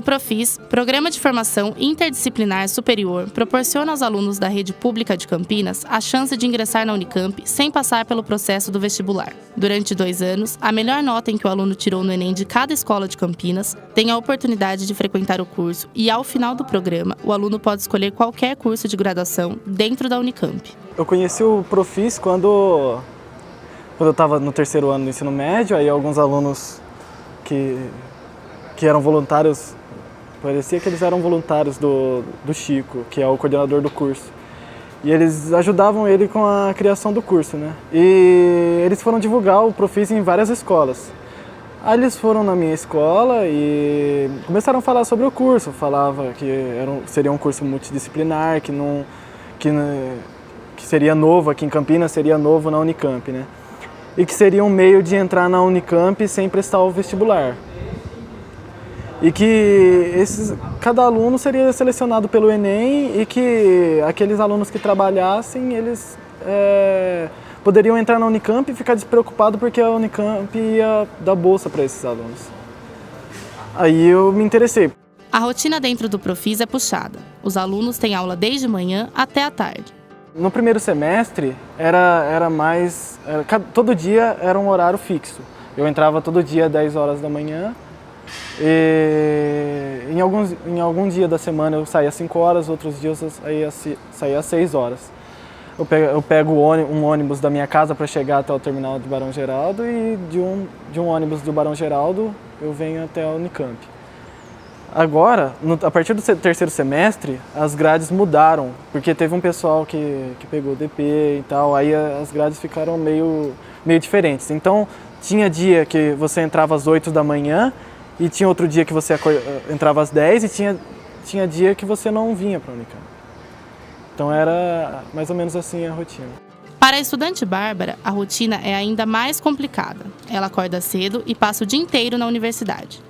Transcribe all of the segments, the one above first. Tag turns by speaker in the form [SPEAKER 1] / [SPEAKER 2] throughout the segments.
[SPEAKER 1] O Profis, Programa de Formação Interdisciplinar Superior, proporciona aos alunos da rede pública de Campinas a chance de ingressar na Unicamp sem passar pelo processo do vestibular. Durante 2 anos, a melhor nota em que o aluno tirou no Enem de cada escola de Campinas tem a oportunidade de frequentar o curso e, ao final do programa, o aluno pode escolher qualquer curso de graduação dentro da Unicamp.
[SPEAKER 2] Eu conheci o Profis quando eu estava no 3º ano do ensino médio, aí alguns alunos que eram voluntários, parecia que eles eram voluntários do Chico, que é o coordenador do curso. E eles ajudavam ele com a criação do curso, né? E eles foram divulgar o Profis em várias escolas. Aí eles foram na minha escola e começaram a falar sobre o curso. Falava que seria um curso multidisciplinar, que seria novo aqui em Campinas, seria novo na Unicamp, né? E que seria um meio de entrar na Unicamp sem prestar o vestibular. E que cada aluno seria selecionado pelo Enem e que aqueles alunos que trabalhassem, eles poderiam entrar na Unicamp e ficar despreocupados porque a Unicamp ia dar bolsa para esses alunos. Aí eu me interessei.
[SPEAKER 1] A rotina dentro do Profis é puxada. Os alunos têm aula desde manhã até a tarde.
[SPEAKER 2] No primeiro semestre, todo dia era um horário fixo. Eu entrava todo dia às 10 horas da manhã. E em algum dia da semana eu saía às 5 horas, outros dias eu saía às 6 horas. Eu pego um ônibus da minha casa para chegar até o terminal do Barão Geraldo e de um ônibus do Barão Geraldo eu venho até a Unicamp. Agora, a partir do 3º semestre, as grades mudaram, porque teve um pessoal que pegou DP e tal, aí as grades ficaram meio diferentes. Então, tinha dia que você entrava às 8 da manhã, e tinha outro dia que você entrava às 10 e tinha dia que você não vinha para a Unicamp. Então era mais ou menos assim a rotina.
[SPEAKER 1] Para a estudante Bárbara, a rotina é ainda mais complicada. Ela acorda cedo e passa o dia inteiro na universidade.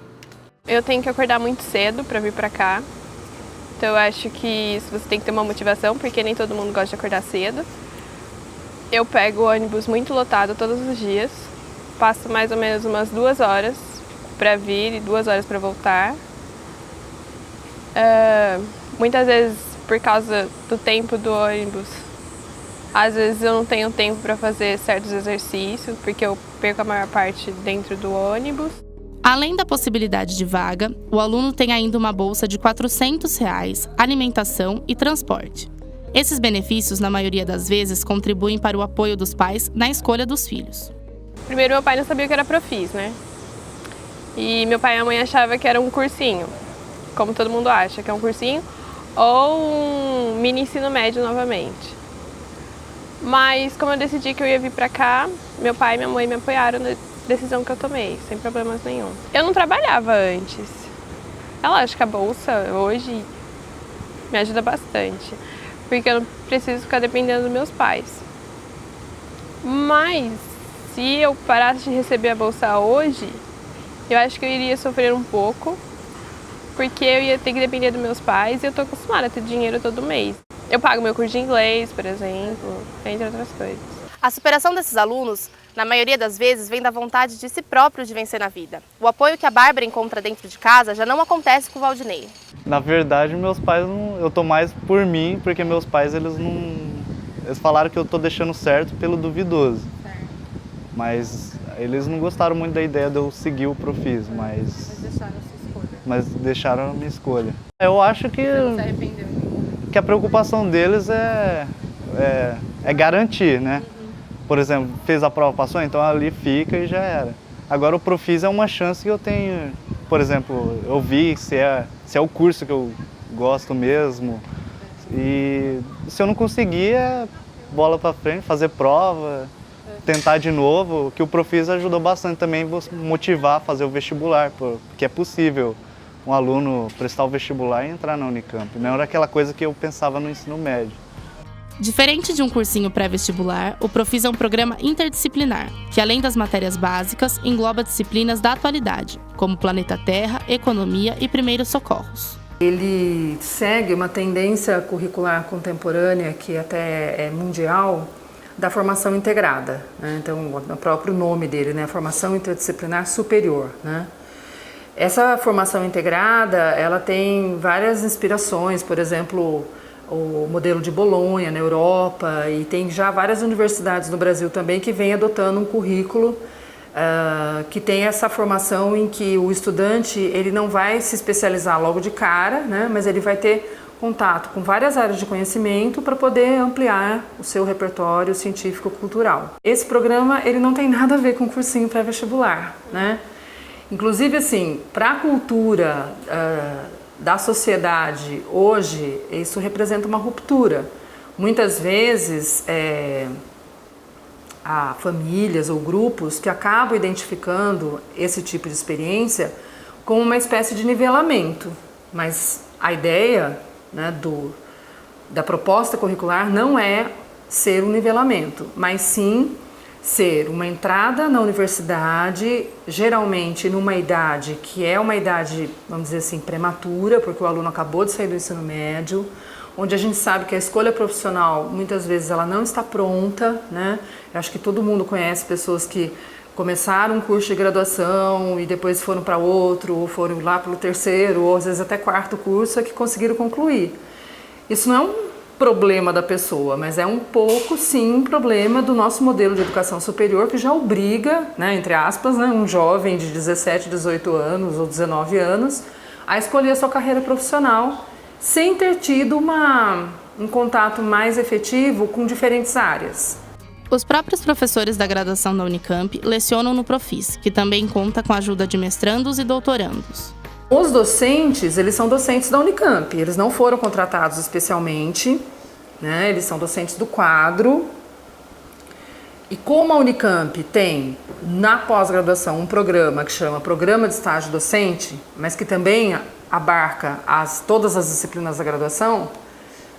[SPEAKER 3] Eu tenho que acordar muito cedo para vir para cá. Então eu acho que você tem que ter uma motivação, porque nem todo mundo gosta de acordar cedo. Eu pego o ônibus muito lotado todos os dias. Passo mais ou menos umas 2 horas para vir e 2 horas para voltar. Muitas vezes, por causa do tempo do ônibus, às vezes eu não tenho tempo para fazer certos exercícios, porque eu perco a maior parte dentro do ônibus.
[SPEAKER 1] Além da possibilidade de vaga, o aluno tem ainda uma bolsa de R$ 400, alimentação e transporte. Esses benefícios, na maioria das vezes, contribuem para o apoio dos pais na escolha dos filhos.
[SPEAKER 3] Primeiro, meu pai não sabia o que era Profis, né? E meu pai e a mãe achavam que era um cursinho, como todo mundo acha, que é um cursinho, ou um mini ensino médio novamente. Mas como eu decidi que eu ia vir pra cá, meu pai e minha mãe me apoiaram na decisão que eu tomei, sem problemas nenhum. Eu não trabalhava antes. É lógico que a bolsa hoje me ajuda bastante, porque eu não preciso ficar dependendo dos meus pais. Mas se eu parasse de receber a bolsa hoje, eu acho que eu iria sofrer um pouco, porque eu ia ter que depender dos meus pais e eu tô acostumada a ter dinheiro todo mês. Eu pago meu curso de inglês, por exemplo, entre outras coisas.
[SPEAKER 1] A superação desses alunos, na maioria das vezes, vem da vontade de si próprio de vencer na vida. O apoio que a Bárbara encontra dentro de casa já não acontece com o Valdinei.
[SPEAKER 4] Na verdade, meus pais, eu tô mais por mim, porque meus pais, eles falaram que eu tô deixando certo pelo duvidoso. Mas eles não gostaram muito da ideia de eu seguir o Profis, mas deixaram a minha escolha. Eu acho que a preocupação deles é garantir, né? Por exemplo, fez a prova, passou, então ali fica e já era. Agora o Profis é uma chance que eu tenho, por exemplo, eu vi se é o curso que eu gosto mesmo. E se eu não conseguir, é bola para frente, fazer prova, tentar de novo, que o Profis ajudou bastante também a motivar a fazer o vestibular, porque é possível um aluno prestar o vestibular e entrar na Unicamp. Não era aquela coisa que eu pensava no ensino médio.
[SPEAKER 1] Diferente de um cursinho pré-vestibular, o Profis é um programa interdisciplinar, que além das matérias básicas, engloba disciplinas da atualidade, como Planeta Terra, Economia e Primeiros Socorros.
[SPEAKER 5] Ele segue uma tendência curricular contemporânea, que até é mundial, da formação integrada, né? Então, o próprio nome dele, né? Formação Interdisciplinar Superior, né? Essa formação integrada, ela tem várias inspirações, por exemplo, o modelo de Bolonha na Europa, e tem já várias universidades no Brasil também que vem adotando um currículo que tem essa formação em que o estudante ele não vai se especializar logo de cara, né, mas ele vai ter contato com várias áreas de conhecimento para poder ampliar o seu repertório científico-cultural. Esse programa ele não tem nada a ver com cursinho pré-vestibular, né? Inclusive, assim, para a cultura da sociedade hoje, isso representa uma ruptura. Muitas vezes, há famílias ou grupos que acabam identificando esse tipo de experiência como uma espécie de nivelamento, mas a ideia, né, da proposta curricular não é ser um nivelamento, mas sim ser uma entrada na universidade, geralmente numa idade que é uma idade, vamos dizer assim, prematura, porque o aluno acabou de sair do ensino médio, onde a gente sabe que a escolha profissional, muitas vezes, ela não está pronta, né? Eu acho que todo mundo conhece pessoas que começaram um curso de graduação e depois foram para outro, ou foram lá pelo terceiro, ou às vezes até quarto curso, é que conseguiram concluir. Isso não é um problema da pessoa, mas é um pouco, sim, um problema do nosso modelo de educação superior que já obriga, né, entre aspas, né, um jovem de 17, 18 anos ou 19 anos a escolher a sua carreira profissional sem ter tido um contato mais efetivo com diferentes áreas.
[SPEAKER 1] Os próprios professores da graduação da Unicamp lecionam no Profis, que também conta com a ajuda de mestrandos e doutorandos.
[SPEAKER 5] Os docentes, eles são docentes da Unicamp, eles não foram contratados especialmente, né? Eles são docentes do quadro. E como a Unicamp tem, na pós-graduação, um programa que chama Programa de Estágio Docente, mas que também abarca todas as disciplinas da graduação,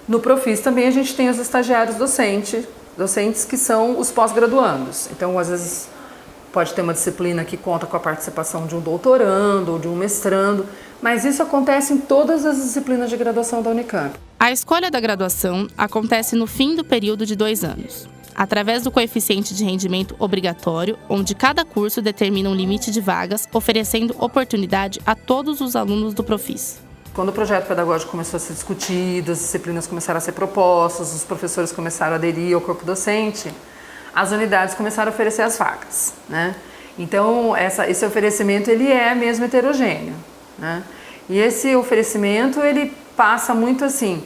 [SPEAKER 5] no Profis também a gente tem os estagiários docentes que são os pós-graduandos. Então, às vezes, pode ter uma disciplina que conta com a participação de um doutorando ou de um mestrando, mas isso acontece em todas as disciplinas de graduação da Unicamp.
[SPEAKER 1] A escolha da graduação acontece no fim do período de 2 anos, através do coeficiente de rendimento obrigatório, onde cada curso determina um limite de vagas, oferecendo oportunidade a todos os alunos do Profis.
[SPEAKER 5] Quando o projeto pedagógico começou a ser discutido, as disciplinas começaram a ser propostas, os professores começaram a aderir ao corpo docente, as unidades começaram a oferecer as vagas, né? Então, esse oferecimento ele é mesmo heterogêneo, né? E esse oferecimento ele passa muito assim,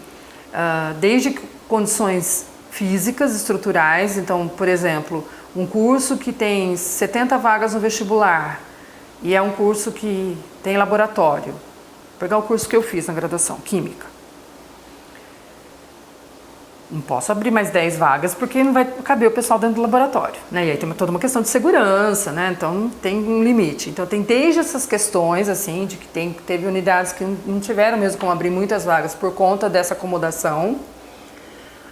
[SPEAKER 5] desde condições físicas, estruturais. Então, por exemplo, um curso que tem 70 vagas no vestibular e é um curso que tem laboratório. Vou pegar o curso que eu fiz na graduação, Química. Não posso abrir mais 10 vagas porque não vai caber o pessoal dentro do laboratório, né? E aí tem toda uma questão de segurança, né? Então tem um limite. Então tem desde essas questões, assim, de que teve unidades que não tiveram mesmo como abrir muitas vagas por conta dessa acomodação,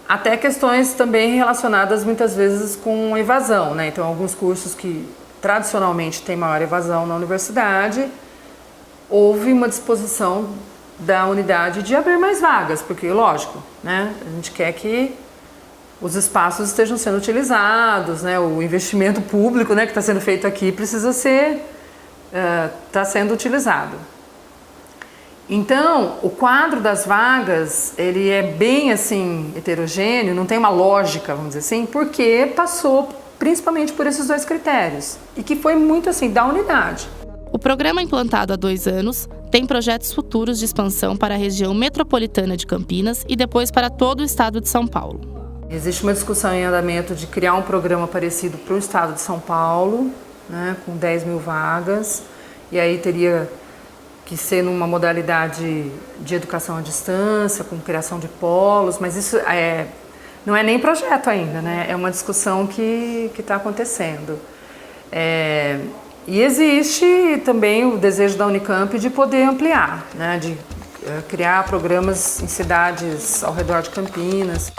[SPEAKER 5] até questões também relacionadas muitas vezes com evasão, né? Então alguns cursos que tradicionalmente têm maior evasão na universidade, houve uma disposição da unidade de abrir mais vagas, porque, lógico, né, a gente quer que os espaços estejam sendo utilizados, né, o investimento público, né, que está sendo feito aqui precisa está sendo utilizado. Então, o quadro das vagas, ele é bem, assim, heterogêneo, não tem uma lógica, vamos dizer assim, porque passou principalmente por esses 2 critérios, e que foi muito, assim, da unidade.
[SPEAKER 1] O programa, implantado há 2 anos, tem projetos futuros de expansão para a região metropolitana de Campinas e depois para todo o estado de São Paulo.
[SPEAKER 5] Existe uma discussão em andamento de criar um programa parecido para o estado de São Paulo, né, com 10 mil vagas, e aí teria que ser numa modalidade de educação à distância, com criação de polos, mas isso não é nem projeto ainda, né? É uma discussão que está acontecendo. E existe também o desejo da Unicamp de poder ampliar, né? De criar programas em cidades ao redor de Campinas.